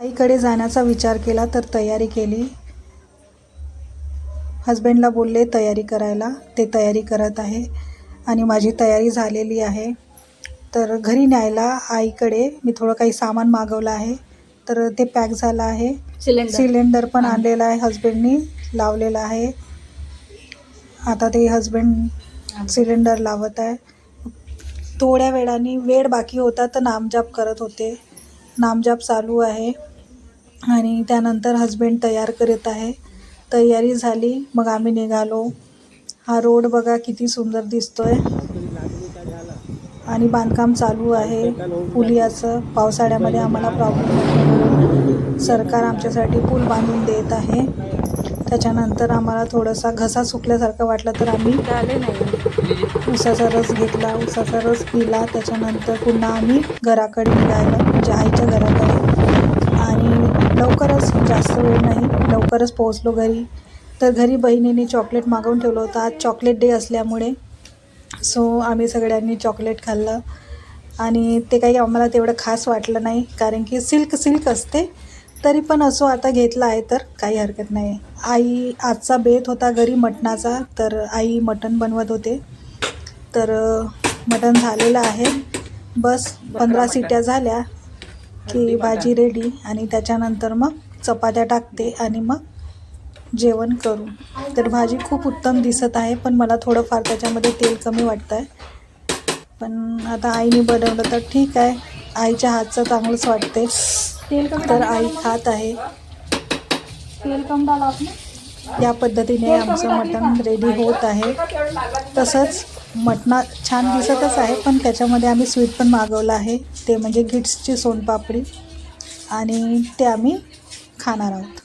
आईकडे जाण्याचा विचार केला तर तयारी केली. हस्बंडला बोलले तयारी करायला, ते तयारी करत आहे आणि माझी तयारी झालेली आहे. तर घरी न्यायला आईकडे मी थोडं काही सामान मागवलं आहे, तर ते पॅक झालं आहे. सिलेंडर पण आणलेला आहे, हस्बंडनी लावलेला आहे. आता ते हस्बंड सिलेंडर लावत आहे. थोड्या वेळाने वेळ बाकी होता तर नामजप करत होते. नामजप चालू आहे आणि त्यानंतर हस्बंड तयार करत आहे. तयारी झाली मग आम्ही निघालो. हा रोड बघा किती सुंदर दिसतोय आणि बांधकाम चालू आहे पुलाचं. पावसाळ्यामध्ये आम्हाला प्रॉब्लेम नको म्हणून सरकार आमच्यासाठी पूल बांधून देत आहे. त्याच्यानंतर आम्हाला थोडासा घसा सुकल्यासारखं वाटलं तर आम्ही उसाचा रस घेतला, उसाचा रस पिला. त्याच्यानंतर पुन्हा आम्ही घराकडे निघालो, म्हणजे आईच्या घराकडे. आणि लवकरच, जास्त वेळ नाही, लवकरच पोहोचलो घरी. तर घरी बहिणीने चॉकलेट मागवून ठेवलं होतं. आज चॉकलेट डे असल्यामुळे सो आम्ही सगळ्यांनी चॉकलेट खाल्लं आणि ते काही आम्हाला तेवढं खास वाटलं नाही, कारण की सिल्क असते. तरी पण असो, आता घेतलं आहे तर काही हरकत नाही. आई आजचा बेत होता घरी मटणाचा, तर आई मटण बनवत होते. तर मटण झालेलं आहे. बस 15 शिट्या झाल्या की भाजी रेडी आणि त्याच्यानंतर मग चपात्या टाकते आणि मग जेवण करू. तर भाजी खूप उत्तम दिसत आहे, पण मला थोडंफार त्याच्यामध्ये तेल कमी वाटतं आहे. पण आता आईने बनवलं तर ठीक आहे, आईच्या हातचं चांगलंच वाटते. तर आई खात आहे. या पद्धतीने आमचं मटण रेडी होत आहे. तसंच मटणा छान दिसतच आहे, पण त्याच्यामध्ये आम्ही स्वीट पण मागवलं आहे, ते म्हणजे गिट्सची सोनपापडी, आणि ते आम्ही खाणार आहोत.